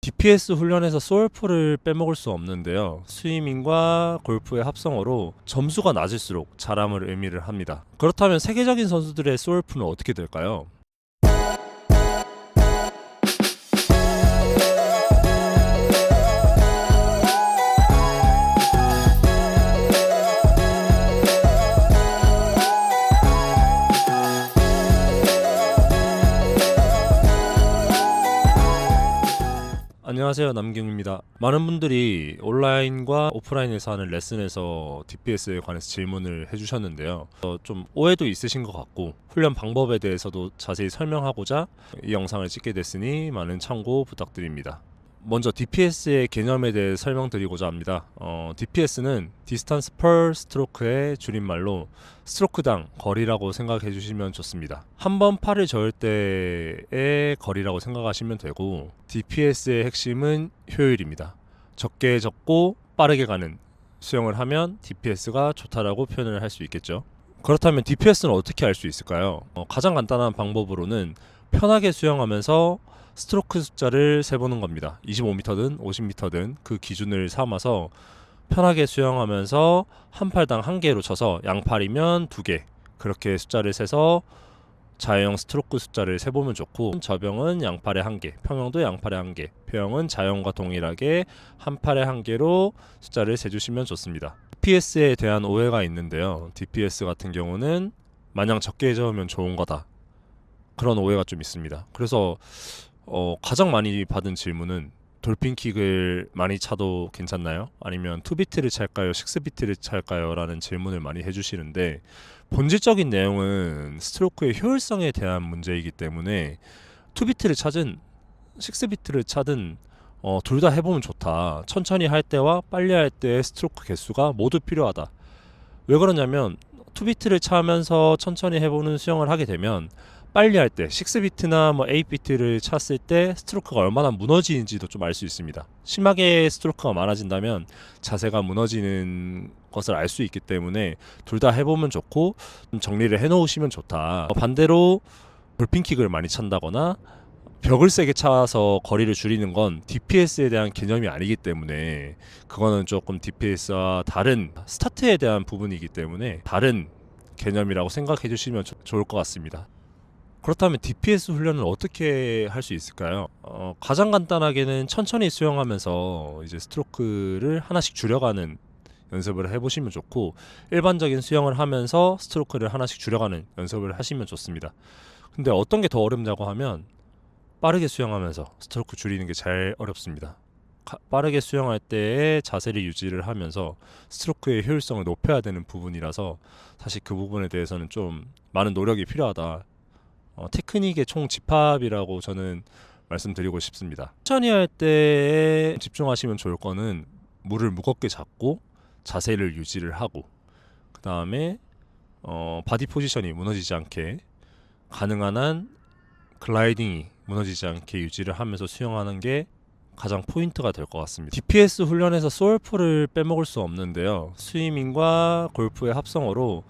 DPS 훈련에서 솔프를 빼먹을 수 없는데요. 스위밍과 골프의 합성어로 점수가 낮을수록 잘함을 의미를 합니다. 그렇다면 세계적인 선수들의 솔프는 어떻게 될까요? 안녕하세요, 남경입니다. 많은 분들이 온라인과 오프라인에서 하는 레슨에서 DPS에 관해서 질문을 해주셨는데요. 좀 오해도 있으신 것 같고 훈련 방법에 대해서도 자세히 설명하고자 이 영상을 찍게 됐으니 많은 참고 부탁드립니다. 먼저 DPS의 개념에 대해 설명드리고자 합니다. DPS는 Distance per Stroke의 줄임말로 스트로크당 거리라고 생각해 주시면 좋습니다. 한 번 팔을 저을 때의 거리라고 생각하시면 되고, DPS의 핵심은 효율입니다. 적게 젖고 빠르게 가는 수영을 하면 DPS가 좋다라고 표현을 할 수 있겠죠. 그렇다면 DPS는 어떻게 알 수 있을까요? 가장 간단한 방법으로는 편하게 수영하면서 스트로크 숫자를 세보는 겁니다. 25m든 50m든 그 기준을 삼아서 편하게 수영하면서 한 팔당 한 개로 쳐서 양팔이면 두 개, 그렇게 숫자를 세서 자유형 스트로크 숫자를 세보면 좋고, 저병은 양팔에 한 개, 평형도 양팔에 한 개, 폐형은 자유형과 동일하게 한 팔에 한 개로 숫자를 세주시면 좋습니다. DPS에 대한 오해가 있는데요. DPS 같은 경우는 마냥 적게 저으면 좋은 거다, 그런 오해가 좀 있습니다. 그래서 가장 많이 받은 질문은 돌핀킥을 많이 차도 괜찮나요? 아니면 2비트를 찰까요? 6비트를 찰까요? 라는 질문을 많이 해주시는데, 본질적인 내용은 스트로크의 효율성에 대한 문제이기 때문에 2비트를 차든 6비트를 차든 둘 다 해보면 좋다. 천천히 할 때와 빨리 할 때의 스트로크 개수가 모두 필요하다. 왜 그러냐면 2비트를 차면서 천천히 해보는 수영을 하게 되면 빨리 할 때 6비트나 8비트를 찼을 때 스트로크가 얼마나 무너지는지도 좀 알 수 있습니다. 심하게 스트로크가 많아진다면 자세가 무너지는 것을 알 수 있기 때문에 둘 다 해보면 좋고, 좀 정리를 해놓으시면 좋다. 반대로 돌핀킥을 많이 찬다거나 벽을 세게 차서 거리를 줄이는 건 DPS에 대한 개념이 아니기 때문에, 그거는 조금 DPS와 다른 스타트에 대한 부분이기 때문에 다른 개념이라고 생각해 주시면 좋을 것 같습니다. 그렇다면 DPS 훈련을 어떻게 할 수 있을까요? 가장 간단하게는 천천히 수영하면서 이제 스트로크를 하나씩 줄여가는 연습을 해보시면 좋고, 일반적인 수영을 하면서 스트로크를 하나씩 줄여가는 연습을 하시면 좋습니다. 근데 어떤 게 더 어렵냐고 하면 빠르게 수영하면서 스트로크 줄이는 게 제일 어렵습니다. 빠르게 수영할 때의 자세를 유지를 하면서 스트로크의 효율성을 높여야 되는 부분이라서 사실 그 부분에 대해서는 좀 많은 노력이 필요하다. 테크닉의 총 집합이라고 저는 말씀드리고 싶습니다. 천천히 할 때에 집중하시면 좋을 거는 물을 무겁게 잡고 자세를 유지를 하고, 그 다음에 바디 포지션이 무너지지 않게, 가능한 한 글라이딩이 무너지지 않게 유지를 하면서 수영하는 게 가장 포인트가 될 것 같습니다. DPS 훈련에서 솔프를 빼먹을 수 없는데요. 스위밍과 골프의 합성어로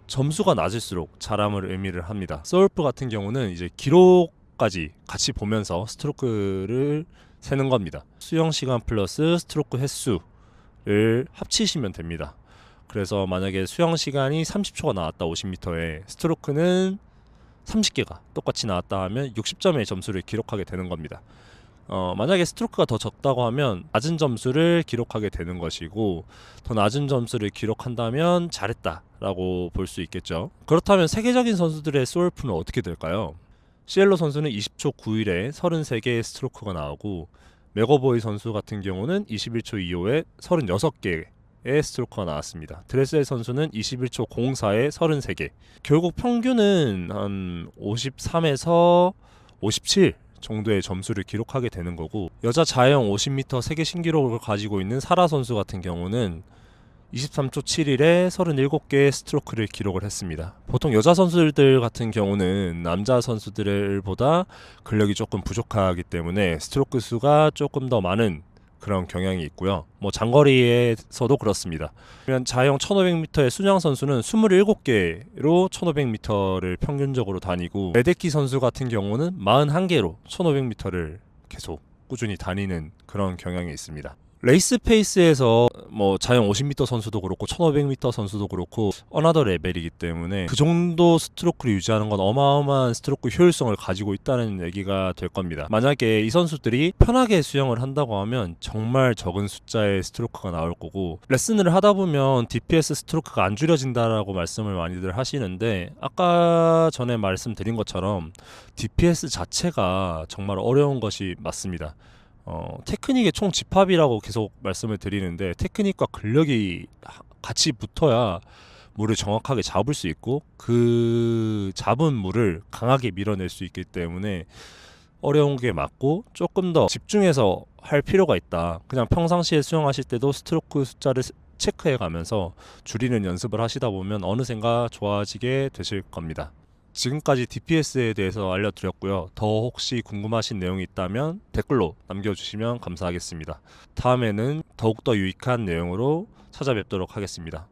점수가 낮을수록 잘함을 의미를 합니다. 솔프 같은 경우는 이제 기록까지 같이 보면서 스트로크를 세는 겁니다. 수영 시간 플러스 스트로크 횟수를 합치시면 됩니다. 그래서 만약에 수영 시간이 30초가 나왔다 50m에 스트로크는 30개가 똑같이 나왔다 하면 60점의 점수를 기록하게 되는 겁니다. 만약에 스트로크가 더 적다고 하면 낮은 점수를 기록하게 되는 것이고, 더 낮은 점수를 기록한다면 잘했다 라고 볼 수 있겠죠. 그렇다면 세계적인 선수들의 솔프는 어떻게 될까요? 시엘로 선수는 20초 9일에 33개의 스트로크가 나오고, 맥어보이 선수 같은 경우는 21초 25에 36개의 스트로크가 나왔습니다. 드레셀 선수는 21초 04에 33개. 결국 평균은 한 53에서 57 정도의 점수를 기록하게 되는 거고, 여자 자영 50m 세계 신기록을 가지고 있는 사라 선수 같은 경우는 23초 7일에 37개의 스트로크를 기록을 했습니다. 보통 여자 선수들 같은 경우는 남자 선수들보다 근력이 조금 부족하기 때문에 스트로크 수가 조금 더 많은 그런 경향이 있고요. 장거리에서도 그렇습니다. 그러면 자영 1500m의 순양 선수는 27개로 1500m를 평균적으로 다니고, 레데키 선수 같은 경우는 41개로 1500m를 계속 꾸준히 다니는 그런 경향이 있습니다. 레이스 페이스에서 뭐 자영 50m 선수도 그렇고 1500m 선수도 그렇고 어나더 레벨이기 때문에 그 정도 스트로크를 유지하는 건 어마어마한 스트로크 효율성을 가지고 있다는 얘기가 될 겁니다. 만약에 이 선수들이 편하게 수영을 한다고 하면 정말 적은 숫자의 스트로크가 나올 거고, 레슨을 하다 보면 DPS 스트로크가 안 줄여진다라고 말씀을 많이들 하시는데, 아까 전에 말씀드린 것처럼 DPS 자체가 정말 어려운 것이 맞습니다. 테크닉의 총 집합이라고 계속 말씀을 드리는데, 테크닉과 근력이 같이 붙어야 물을 정확하게 잡을 수 있고 그 잡은 물을 강하게 밀어낼 수 있기 때문에 어려운 게 맞고, 조금 더 집중해서 할 필요가 있다. 그냥 평상시에 수영하실 때도 스트로크 숫자를 체크해 가면서 줄이는 연습을 하시다 보면 어느샌가 좋아지게 되실 겁니다. 지금까지 DPS에 대해서 알려드렸고요. 더 혹시 궁금하신 내용이 있다면 댓글로 남겨주시면 감사하겠습니다. 다음에는 더욱더 유익한 내용으로 찾아뵙도록 하겠습니다.